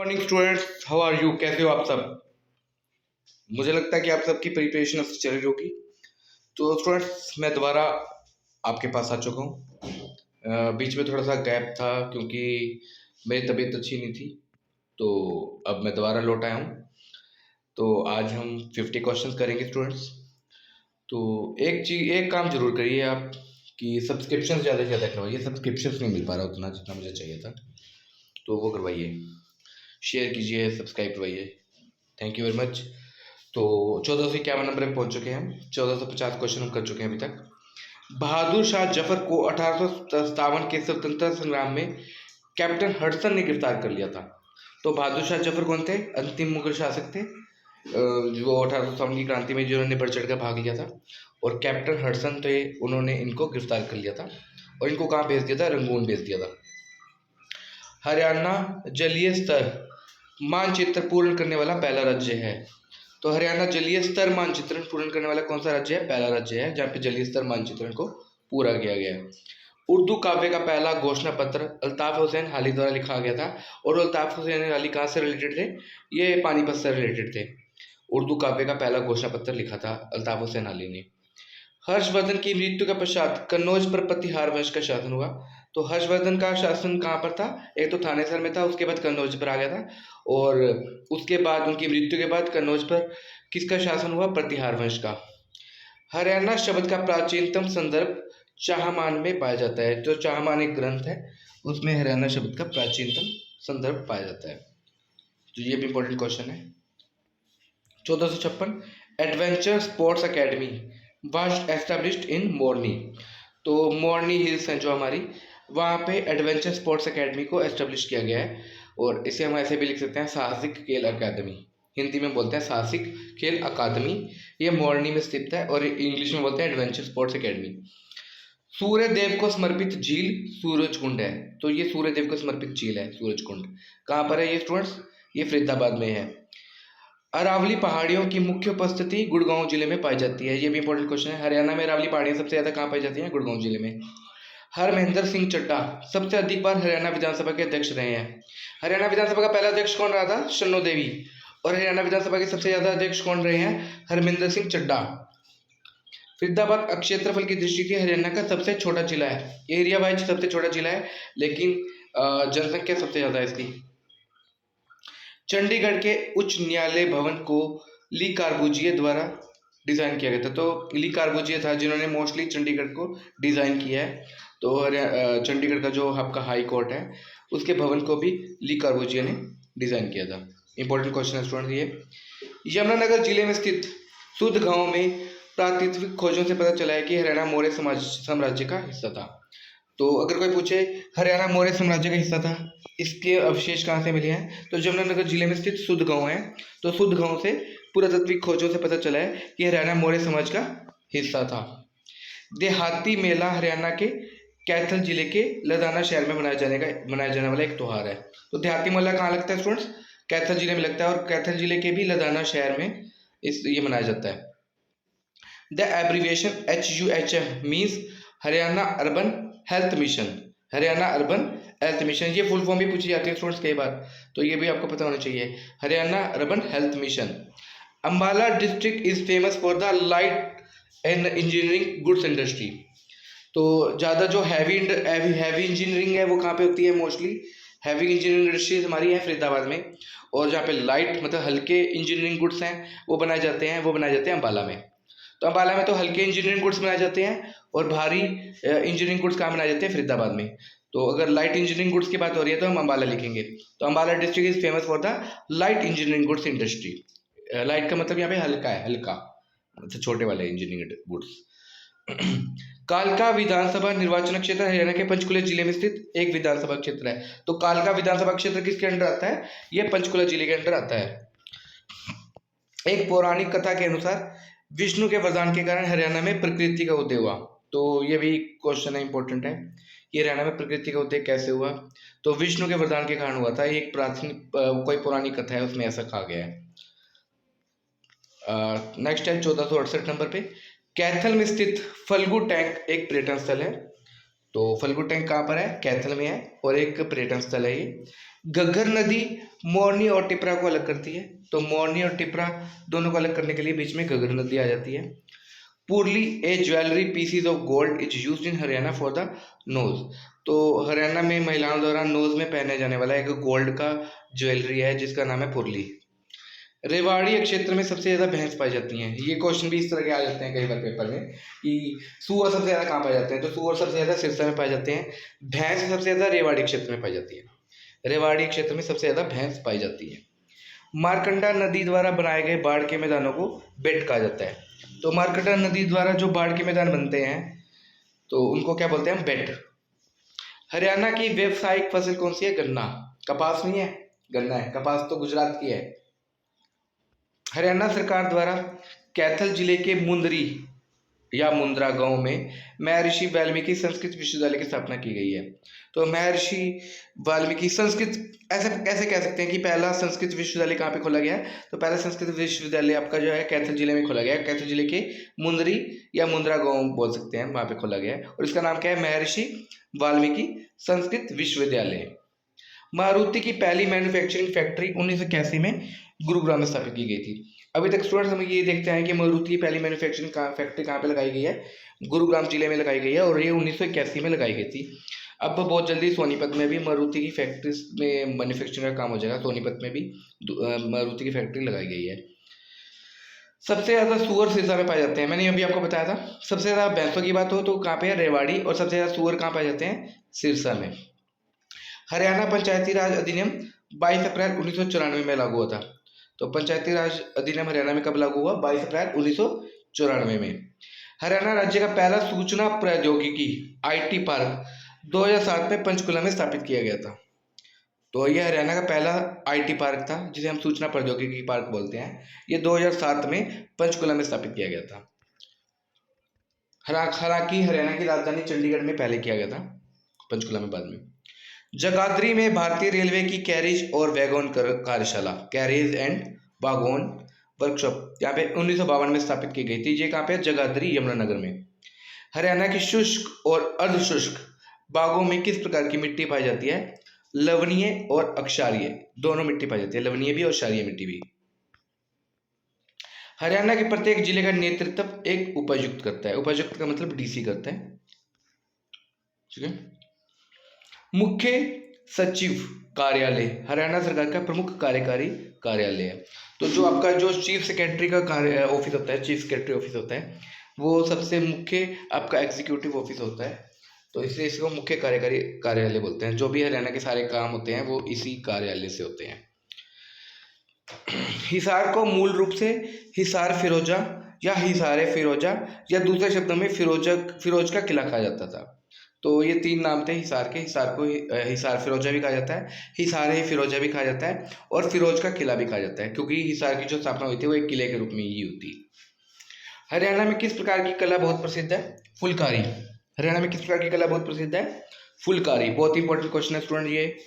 Morning students, how are you? कैसे हो आप सब? मुझे लगता है कि आप सबकी प्रिपरेशन अच्छी चल रही होगी। तो स्टूडेंट्स, मैं दोबारा आपके पास आ चुका हूँ। बीच में थोड़ा सा गैप था क्योंकि मेरी तबीयत अच्छी नहीं थी। तो अब मैं दोबारा लौट आया हूँ। तो आज हम 50 क्वेश्चंस करेंगे स्टूडेंट्स। तो एक काम जरूर करिए आप कि सब्सक्रिप्शन ज़्यादा से ज़्यादा करवाइए। सब्सक्रिप्शन नहीं मिल पा रहा उतना जितना मुझे चाहिए था, तो वो करवाइए। शेयर कीजिए, सब्सक्राइब करवाइए। Thank you very much. तो 1451 नंबर पे पहुंच चुके हैं हम। 1450 क्वेश्चन हम कर चुके हैं अभी तक। बहादुर शाह जफर को 1857 के स्वतंत्रता संग्राम में कैप्टन हडसन ने गिरफ्तार कर लिया था। तो बहादुर शाह जफर कौन थे? अंतिम मुगल शासक थे, जो 1857 की क्रांति में जिन्होंने बढ़ चढ़ कर भाग लिया था। और कैप्टन हडसन थे, उन्होंने इनको गिरफ्तार कर लिया था और इनको कहाँ भेज दिया था? रंगून भेज दिया था। हरियाणा जलीय स्तर मानचित्र पूर्ण करने वाला पहला राज्य है। तो हरियाणा जलीय स्तर मानचित्रण पूर्ण करने वाला कौन सा राज्य है? पहला राज्य है जहाँ पे जलीय स्तर मानचित्रण को पूरा किया गया है। उर्दू काव्य का पहला घोषणा पत्र अल्ताफ हुसैन हाली द्वारा लिखा गया था। और अल्ताफ हुसैन हाली कहाँ से रिलेटेड थे? ये पानीपत से रिलेटेड थे। उर्दू काव्य का पहला घोषणा पत्र लिखा था अल्ताफ हुसैन हाली ने। हर्षवर्धन की मृत्यु के पश्चात कन्नौज पर प्रतिहार वंश का शासन हुआ। तो हर्षवर्धन का शासन कहाँ पर था? एक तो थानेसर में था, उसके बाद कन्नौज पर आ गया था। और उसके बाद उनकी मृत्यु के बाद कन्नौज पर किसका शासन हुआ? प्रतिहार वंश का। हरियाणा शब्द का प्राचीनतम संदर्भ चाहमान में पाया जाता है। जो चाहमान एक ग्रंथ है, उसमें हरियाणा शब्द का प्राचीनतम संदर्भ पाया जाता है। तो ये भी इंपॉर्टेंट क्वेश्चन है। 1456 adventure sports academy was established in Morni. तो मोरनी हिल्स हैं जो हमारी, वहाँ पे एडवेंचर स्पोर्ट्स अकेडमी को एस्टेब्लिश किया गया है। और इसे हम ऐसे भी लिख सकते हैं, साहसिक खेल अकादमी। हिंदी में बोलते हैं साहसिक खेल अकादमी। ये मोरनी में स्थित है और इंग्लिश में बोलते हैं एडवेंचर स्पोर्ट्स अकेडमी। सूर्य देव को समर्पित झील सूरजकुंड है। तो ये सूर्य देव को समर्पित झील है सूरजकुंड। कहाँ पर है ये स्टूडेंट्स? ये फरीदाबाद में है। अरावली पहाड़ियों की मुख्य उपस्थिति गुड़गांव जिले में पाई जाती है। ये भी इंपॉर्टेंट क्वेश्चन है। हरियाणा में अरावली पहाड़ियां सबसे ज्यादा कहाँ पाई जाती हैं? गुड़गांव जिले में। हरमहेंद्र सिंह चड्ढा सबसे अधिक बार हरियाणा विधानसभा के अध्यक्ष रहे हैं। हरियाणा विधानसभा का पहला अध्यक्ष कौन रहा था? शन्नो देवी। और हरियाणा विधानसभा के सबसे ज्यादा अध्यक्ष कौन रहे हैं? हरमिंदर सिंह चड्ढा। फरीदाबाद क्षेत्रफल की दृष्टि से हरियाणा का सबसे छोटा जिला है। एरिया वाइज सबसे छोटा जिला है, लेकिन जनसंख्या सबसे ज्यादा है इसकी। चंडीगढ़ के उच्च न्यायालय भवन को ली कार्बूजिए द्वारा डिज़ाइन किया गया था। तो ली कार्बूजिए था जिन्होंने मोस्टली चंडीगढ़ को डिज़ाइन किया है। तो चंडीगढ़ का जो आपका हाई कोर्ट है, उसके भवन को भी ली कार्बूजिए ने डिज़ाइन किया था। इंपॉर्टेंट क्वेश्चन है स्टूडेंट ये। यमुनानगर जिले में स्थित सुध गांव में प्राकृतिक खोजों से पता चला है कि हरियाणा मौर्य साम्राज्य का हिस्सा था। तो अगर कोई पूछे हरियाणा मौर्य साम्राज्य का हिस्सा था, इसके अवशेष कहाँ से मिले हैं? तो जमुनानगर जिले में स्थित सुध गांव है। तो सुध गांव से पुरातात्विक खोजों से पता चला है कि हरियाणा मौर्य समाज का हिस्सा था। देहाती मेला हरियाणा के कैथल जिले के लदाना शहर में मनाया जाने वाला एक त्योहार है। तो देहाती मेला कहाँ लगता है स्टूडेंट्स? कैथल जिले में लगता है। और कैथल जिले के भी लदाना शहर में ये मनाया जाता है। The abbreviation HUHM means Haryana urban health mission. Haryana urban health mission, ये फुल फॉर्म भी पूछी जाती है स्टूडेंट्स कई बार, तो ये भी आपको पता होना चाहिए। Haryana urban health mission. Ambala district is famous for the light and engineering goods industry. तो ज़्यादा जो हैवी इंजीनियरिंग है वो कहाँ पे होती है? मोस्टली हैवी इंजीनियरिंग इंडस्ट्रीज हमारी है फरीदाबाद में। और जहाँ पे लाइट मतलब हल्के इंजीनियरिंग गुड्स हैं वो बनाए जाते हैं अंबाला में। तो अंबाला में तो हल्के इंजीनियरिंग गुड्स बनाए जाते हैं और भारी इंजीनियरिंग गुड्स कहाँ बनाए जाते हैं? फरीदाबाद में। तो अगर लाइट इंजीनियरिंग गुड्स की बात हो रही है तो हम अंबाला लिखेंगे। तो Ambala district is famous for the light engineering goods industry. Light का मतलब यहाँ पे हल्का है, हल्का मतलब छोटे वाले इंजीनियरिंग गुड्स। कालका विधानसभा निर्वाचन क्षेत्र हरियाणा के पंचकुला जिले में स्थित एक विधानसभा क्षेत्र है। तो कालका विधानसभा क्षेत्र किसके अंडर आता है? ये पंचकुला जिले के अंडर आता है। एक पौराणिक कथा के अनुसार विष्णु के वरदान के कारण हरियाणा में प्रकृति का उदय हुआ। तो ये भी क्वेश्चन है, इंपॉर्टेंट है कि हरियाणा में प्रकृति का उदय कैसे हुआ? तो विष्णु के वरदान के कारण हुआ था। एक प्राचीन कोई पौराणिक कथा है, उसमें ऐसा कहा गया है। नेक्स्ट है 1468 नंबर पे, कैथल में स्थित फल्गु टैंक एक पर्यटन स्थल है। तो फल्गु टैंक कहाँ पर है? कैथल में है और एक पर्यटन स्थल है ये। घग्गर नदी मोरनी और टिपरा को अलग करती है, तो मोरनी और टिपरा दोनों को अलग करने के लिए बीच में घग्गर नदी आ जाती है। Purli a jewellery pieces of gold is used in Haryana for the nose. तो हरियाणा में महिलाओं द्वारा नोज में पहने जाने वाला एक गोल्ड का ज्वेलरी है जिसका नाम है पुरली। रेवाड़ी क्षेत्र में सबसे ज्यादा भैंस पाई जाती हैं। ये क्वेश्चन भी इस तरह के आ जाते हैं कई बार पेपर में कि सुअर सबसे ज्यादा कहाँ पाए जाते हैं, तो सुअर सबसे ज्यादा सिरसा में पाए जाते हैं। भैंस सबसे ज्यादा रेवाड़ी क्षेत्र में पाई जाती है। रेवाड़ी क्षेत्र में सबसे ज्यादा भैंस पाई जाती है। मारकंडा नदी द्वारा बनाए गए बाढ़ के मैदानों को बेट कहा जाता है। तो मारकंडा नदी द्वारा जो बाढ़ के मैदान बनते हैं तो उनको क्या बोलते हैं, बेट। हरियाणा की व्यावसायिक फसल कौन सी है, गन्ना। कपास नहीं है, गन्ना है। कपास तो गुजरात की है। हरियाणा सरकार द्वारा कैथल जिले के मुंदरी या मुंद्रा गांव में महर्षि वाल्मीकि संस्कृत विश्वविद्यालय की स्थापना की गई है। तो महर्षि वाल्मीकि संस्कृत, ऐसे कैसे कह सकते हैं कि पहला संस्कृत विश्वविद्यालय कहाँ पे खोला गया है, तो पहला संस्कृत विश्वविद्यालय आपका जो है कैथल जिले में खोला गया है। कैथल जिले के मुंदरी या मुंद्रा गांव बोल सकते हैं, वहाँ पे खोला गया है और इसका नाम क्या है, महर्षि वाल्मीकि संस्कृत विश्वविद्यालय। मारुति की पहली मैन्युफैक्चरिंग फैक्ट्री 1981 में गुरुग्राम में स्थापित की गई थी। अभी तक स्टूडेंट्स हम ये देखते हैं कि मारुति की पहली मैन्युफैक्चरिंग फैक्ट्री कहाँ पे लगाई गई है, गुरुग्राम जिले में लगाई गई है और ये 1981 में लगाई गई थी। अब बहुत जल्दी सोनीपत में भी मारुति की फैक्ट्री में मैन्युफैक्चरिंग का काम हो जाएगा। सोनीपत में भी मारुति की फैक्ट्री लगाई गई है। सबसे ज्यादा सुअर सिरसा में पाए जाते हैं, मैंने अभी आपको बताया था। सबसे ज्यादा भैंसों की बात हो तो कहाँ पे है, रेवाड़ी। और सबसे ज्यादा सुअर कहाँ पाए जाते हैं, सिरसा में। हरियाणा पंचायती राज अधिनियम 22 अप्रैल 1994 में लागू हुआ था। तो पंचायती राज अधिनियम हरियाणा में कब लागू हुआ, 22 अप्रैल 1994 में। हरियाणा राज्य का पहला सूचना प्रौद्योगिकी आईटी पार्क 2007 में पंचकुला में स्थापित किया गया था। तो ये हरियाणा का पहला आईटी पार्क था जिसे हम सूचना प्रौद्योगिकी पार्क बोलते हैं। ये 2007 में पंचकुला में स्थापित किया गया था। हालांकि हरियाणा की राजधानी चंडीगढ़ में पहले किया गया था, पंचकुला में बाद में। जगाधरी में भारतीय रेलवे की कैरेज और वैगन कार्यशाला, कैरेज एंड वागोन वर्कशॉप यहाँ पे 1952 में स्थापित की गई थी। ये कहाँ पे, जगाधरी यमुनानगर में। हरियाणा की शुष्क और अर्ध शुष्क बागों में किस प्रकार की मिट्टी पाई जाती है, लवणीय और अक्षारीय दोनों मिट्टी पाई जाती है, लवणीय भी और क्षारीय मिट्टी भी। हरियाणा के प्रत्येक जिले का नेतृत्व एक उपायुक्त करता है। उपायुक्त का मतलब डीसी करता है, ठीक है। मुख्य सचिव कार्यालय हरियाणा सरकार का प्रमुख कार्यकारी कार्यालय है। तो जो आपका जो चीफ सेक्रेटरी का कार्य ऑफिस होता है, चीफ सेक्रेटरी ऑफिस होता है, वो सबसे मुख्य आपका एग्जीक्यूटिव ऑफिस होता है। तो इसलिए इसको मुख्य कार्यकारी कार्यालय बोलते हैं। जो भी हरियाणा के सारे काम होते हैं वो इसी कार्यालय से होते हैं। हिसार को मूल रूप से हिसार फिरोजा या हिसारे फिरोजा या दूसरे शब्दों में फिरोज का किला कहा जाता था। तो ये तीन नाम थे हिसार के। हिसार को हिसार फिरोजा भी कहा जाता है, हिसार फिरोजा भी कहा जाता है और फिरोज का किला भी कहा जाता है, क्योंकि हिसार की जो स्थापना हुई थी वो एक किले के रूप में ही हुई थी। हरियाणा में किस प्रकार की कला बहुत प्रसिद्ध है, फुलकारी। हरियाणा में किस प्रकार की कला बहुत प्रसिद्ध है, फुलकारी। बहुत इंपॉर्टेंट क्वेश्चन है स्टूडेंट ये।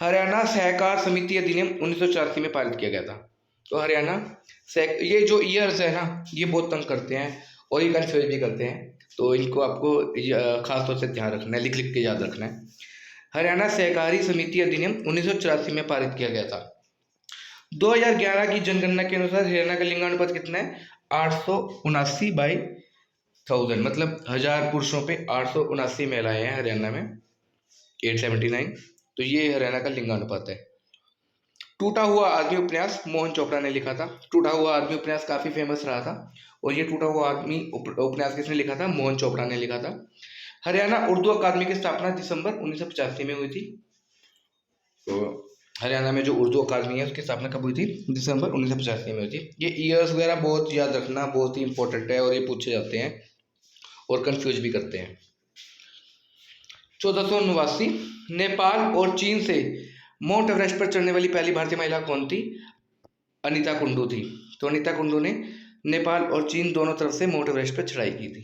हरियाणा सहकार समिति अधिनियम 1984 में पारित किया गया था। तो हरियाणा ये जो ईयर्स है ना, ये बहुत तंग करते हैं और ये कंफ्यूज भी करते हैं, तो इनको आपको खास तौर से ध्यान रखना है, लिख लिख के याद रखना है। हरियाणा सहकारी समिति अधिनियम 1984 में पारित किया गया था। 2011 की जनगणना के अनुसार हरियाणा का लिंगानुपात कितना है, 879/1000, मतलब 1000 पुरुषों पे 879 महिलाएं हैं हरियाणा में, 879। तो ये हरियाणा का लिंगानुपात है। टूटा हुआ आदमी उपन्यास मोहन चोपड़ा ने लिखा था। टूटा हुआ आदमी उपन्यास काफी फेमस रहा था और ये टूटा हुआ आदमी उपन्यास किसने लिखा था, मोहन चोपड़ा ने लिखा था। हरियाणा उर्दू अकादमी की स्थापना दिसंबर 1985 में हुई थी। तो हरियाणा में जो उर्दू अकादमी है उसकी स्थापना कब हुई थी, दिसंबर 1985 में हुई थी। ये ईयर्स वगैरह बहुत याद रखना, बहुत ही इंपॉर्टेंट है और ये पूछे जाते हैं और कंफ्यूज भी करते हैं। 1489 नेपाल और चीन से माउंट एवरेस्ट पर चढ़ने वाली पहली भारतीय महिला कौन थी, अनीता कुंडू थी। तो अनीता कुंडू ने नेपाल और चीन दोनों तरफ से माउंट एवरेस्ट पर चढ़ाई की थी।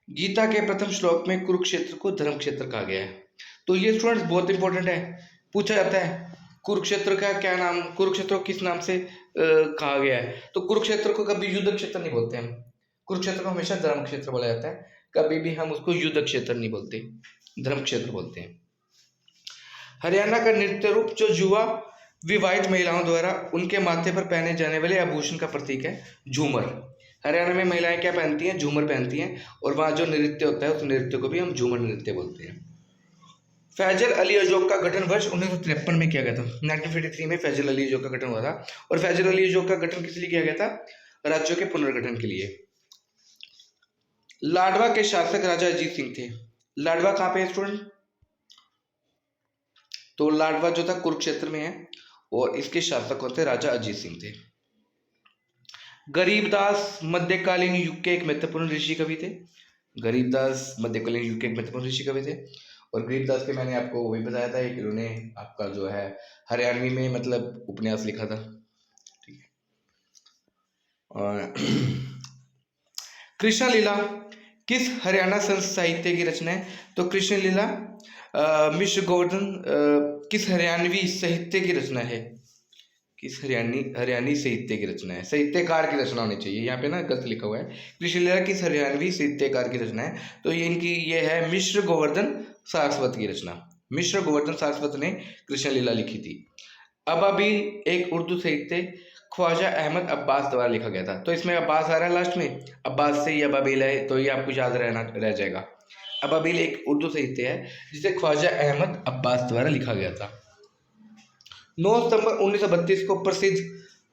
गीता के प्रथम श्लोक में कुरुक्षेत्र को धर्म क्षेत्र कहा गया है। तो ये स्टूडेंट्स बहुत इंपॉर्टेंट है, पूछा जाता है कुरुक्षेत्र का क्या नाम, कुरुक्षेत्र को किस नाम से कहा गया है। तो कुरुक्षेत्र को कभी युद्ध क्षेत्र नहीं बोलते हम, कुरुक्षेत्र को हमेशा धर्म क्षेत्र बोला जाता है। कभी भी हम उसको युद्ध क्षेत्र नहीं बोलते, धर्म क्षेत्र बोलते हैं। हरियाणा का नृत्य रूप जो युवा विवाहित महिलाओं द्वारा उनके माथे पर पहने जाने वाले आभूषण का प्रतीक है झूमर। हरियाणा में महिलाएं क्या पहनती हैं? झूमर पहनती हैं, और वहाँ जो नृत्य होता है उस नृत्य को भी हम झूमर नृत्य बोलते हैं। फैजल अली अजोक का गठन वर्ष 1953 में किया गया था। 1953 में फैजल अली अजोक का गठन हुआ था, और फैजल अली अजोक का गठन किस लिए किया गया था? राज्यों के पुनर्गठन के लिए। लाडवा के शासक राजा अजीत सिंह थे। लाडवा कहाँ पे है स्टूडेंट? तो लाडवा जो था कुरुक्षेत्र में है, और इसके शासक कौन थे? राजा अजीत सिंह थे। गरीबदास मध्यकालीन युग के एक महत्वपूर्ण ऋषि कवि थे। गरीबदास मध्यकालीन युग के एक महत्वपूर्ण ऋषि कवि थे, और गरीबदास के मैंने आपको वही बताया था कि उन्होंने आपका जो है हरियाणवी में मतलब उपन्यास लिखा था। ठीक है। और कृष्ण लीला किस हरियाणा संत साहित्य की रचना है? तो कृष्ण लीला मिश्र गोवर्धन किस हरियाणवी साहित्य की रचना है? किस हरियाणी साहित्य की रचना है? साहित्यकार की रचना होनी चाहिए, यहाँ पे ना गलत लिखा हुआ है। कृष्ण लीला किस हरियाणवी साहित्यकार की रचना है? तो ये इनकी ये है मिश्र गोवर्धन सारस्वत की रचना। मिश्र गोवर्धन सारस्वत ने कृष्ण लीला लिखी थी। अबाबिल एक उर्दू साहित्य ख्वाजा अहमद अब्बास द्वारा लिखा गया था। तो इसमें अब्बास आ रहा है लास्ट में, अब्बास से ही अबाबिल है, तो ये आपको याद रह जाएगा। अबाबिल एक उर्दू साहित्य है जिसे ख्वाजा अहमद अब्बास द्वारा लिखा गया था। 9 सितंबर 1932 को प्रसिद्ध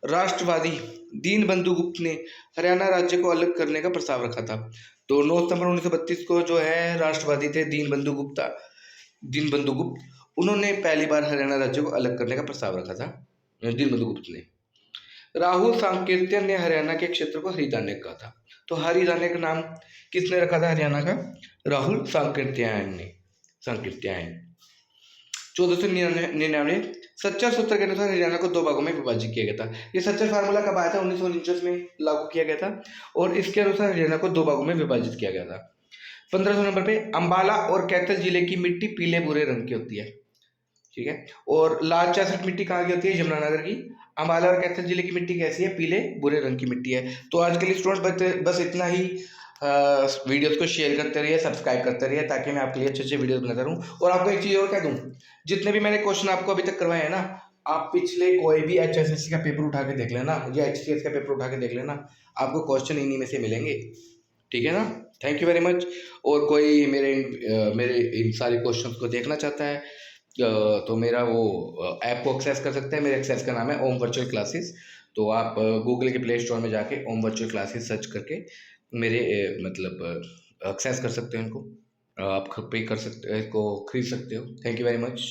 राष्ट्रवादी दीनबंधु गुप्त ने हरियाणा राज्य को अलग करने का प्रस्ताव रखा था। तो 9 सितंबर 1932 को जो है राष्ट्रवादी थे दीनबंधु गुप्त, उन्होंने पहली बार हरियाणा राज्य को अलग करने का प्रस्ताव रखा था, दीनबंधु गुप्त ने। राहुल सांकृत्य ने हरियाणा के क्षेत्र को हरिदान्य कहा था। तो हरिदान्य का नाम किसने रखा था हरियाणा का? राहुल सांकृत्यायन ने। 1499 सच्चर सूत्र के अनुसार हरियाणा को 2 भागों में विभाजित किया गया था। ये सच्चर फार्मूला कब आया था? 1949 में लागू किया गया था, और इसके अनुसार हरियाणा को 2 भागों में विभाजित किया गया था। 1500 नंबर पे अंबाला और कैथल जिले की मिट्टी पीले भूरे रंग की होती है। ठीक है। और लाल चासठ मिट्टी कहाँ की होती है? यमुनानगर की। अंबाला और कैथल जिले की मिट्टी कैसी है? पीले भूरे रंग की मिट्टी है। तो आज के लिए स्टूडेंट्स बस इतना ही। वीडियोस को शेयर करते रहिए, सब्सक्राइब करते रहिए, ताकि मैं आपके लिए अच्छे अच्छे वीडियोस बनाता रहूँ। और आपको एक चीज़ और कह दूँ, जितने भी मैंने क्वेश्चन आपको अभी तक करवाए हैं ना, आप पिछले कोई भी HSSC का पेपर उठा के देख लेना, या HCS का पेपर उठा के देख लेना, आपको क्वेश्चन इन्हीं में से मिलेंगे। ठीक है ना? Thank you very much. और कोई मेरे इन सारे क्वेश्चन को देखना चाहता है तो मेरा वो ऐप को एक्सेस कर सकते हैं। मेरे एक्सेस का नाम है ओम वर्चुअल क्लासेस। तो आप गूगल के प्ले स्टोर में जाके ओम वर्चुअल क्लासेस सर्च करके मेरे मतलब एक्सेस कर सकते हो इनको। आप पे कर सकते हो, इसको खरीद सकते हो। Thank you very much.